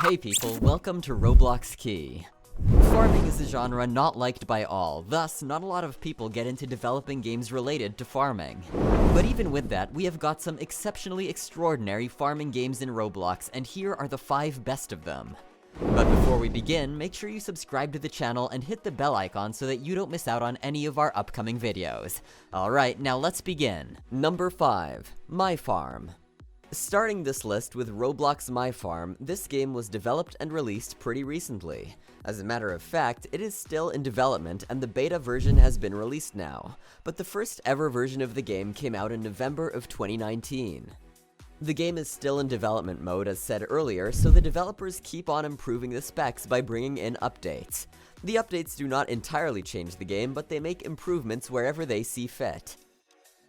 Hey people, welcome to Roblox Key. Farming is a genre not liked by all, thus not a lot of people get into developing games related to farming. But even with that, we have got some exceptionally extraordinary farming games in Roblox, and here are the 5 best of them. But before we begin, make sure you subscribe to the channel and hit the bell icon so that you don't miss out on any of our upcoming videos. Alright, now let's begin. Number 5. My Farm. Starting this list with Roblox My Farm, this game was developed and released pretty recently. As a matter of fact, it is still in development and the beta version has been released now, but the first ever version of the game came out in November of 2019. The game is still in development mode as said earlier, so the developers keep on improving the specs by bringing in updates. The updates do not entirely change the game, but they make improvements wherever they see fit.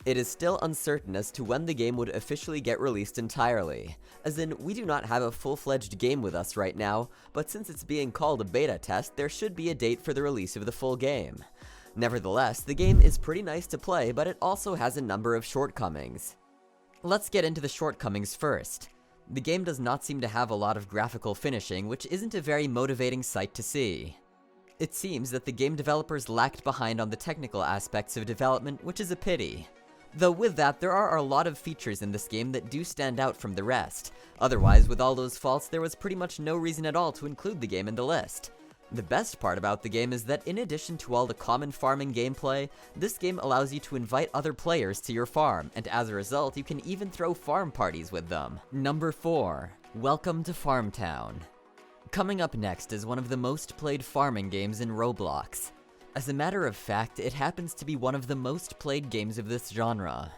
It is still uncertain as to when the game would officially get released entirely, as in we do not have a full-fledged game with us right now, but since it's being called a beta test, there should be a date for the release of the full game. Nevertheless, the game is pretty nice to play, but it also has a number of shortcomings. Let's get into the shortcomings first. The game does not seem to have a lot of graphical finishing, which isn't a very motivating sight to see. It seems that the game developers lacked behind on the technical aspects of development, which is a pity. Though with that, there are a lot of features in this game that do stand out from the rest. Otherwise, with all those faults, there was pretty much no reason at all to include the game in the list. The best part about the game is that in addition to all the common farming gameplay, this game allows you to invite other players to your farm, and as a result, you can even throw farm parties with them. Number 4. Welcome to FARMTOWN. Coming up next is one of the most played farming games in Roblox. As a matter of fact, it happens to be one of the most played games of this genre.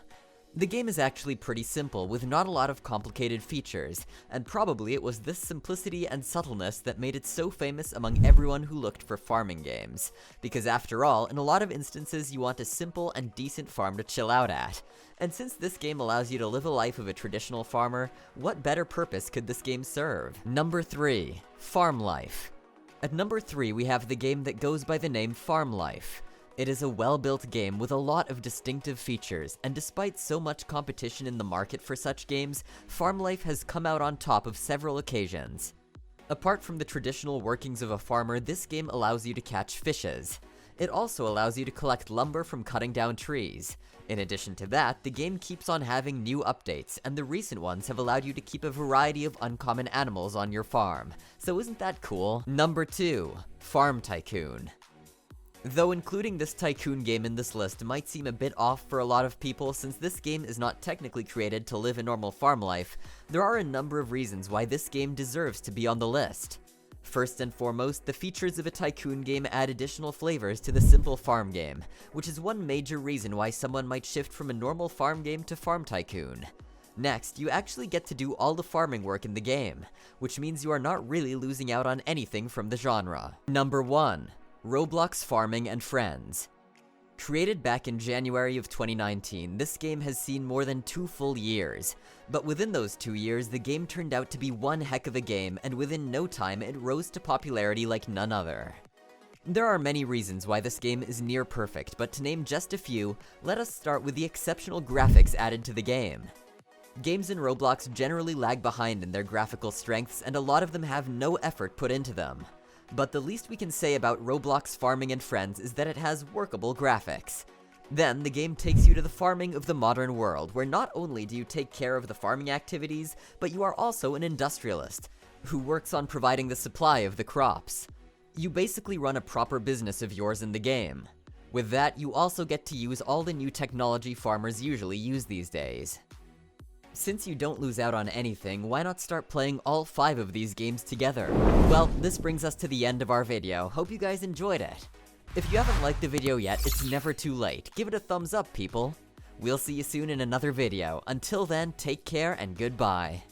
The game is actually pretty simple, with not a lot of complicated features, and probably it was this simplicity and subtleness that made it so famous among everyone who looked for farming games. Because after all, in a lot of instances you want a simple and decent farm to chill out at. And since this game allows you to live a life of a traditional farmer, what better purpose could this game serve? Number 3. Farm Life. At number 3, we have the game that goes by the name Farm Life. It is a well-built game with a lot of distinctive features, and despite so much competition in the market for such games, Farm Life has come out on top of several occasions. Apart from the traditional workings of a farmer, this game allows you to catch fishes. It also allows you to collect lumber from cutting down trees. In addition to that, the game keeps on having new updates, and the recent ones have allowed you to keep a variety of uncommon animals on your farm. So isn't that cool? Number 2. Farm Tycoon. Though including this Tycoon game in this list might seem a bit off for a lot of people since this game is not technically created to live a normal farm life, there are a number of reasons why this game deserves to be on the list. First and foremost, the features of a Tycoon game add additional flavors to the simple farm game, which is one major reason why someone might shift from a normal farm game to Farm Tycoon. Next, you actually get to do all the farming work in the game, which means you are not really losing out on anything from the genre. Number 1. Roblox Farming and Friends. Created back in January of 2019, this game has seen more than 2 full years. But within those 2 years, the game turned out to be one heck of a game, and within no time, it rose to popularity like none other. There are many reasons why this game is near perfect, but to name just a few, let us start with the exceptional graphics added to the game. Games in Roblox generally lag behind in their graphical strengths, and a lot of them have no effort put into them. But the least we can say about Roblox Farming and Friends is that it has workable graphics. Then, the game takes you to the farming of the modern world, where not only do you take care of the farming activities, but you are also an industrialist, who works on providing the supply of the crops. You basically run a proper business of yours in the game. With that, you also get to use all the new technology farmers usually use these days. Since you don't lose out on anything, why not start playing all 5 of these games together? Well, this brings us to the end of our video. Hope you guys enjoyed it. If you haven't liked the video yet, it's never too late. Give it a thumbs up, people. We'll see you soon in another video. Until then, take care and goodbye.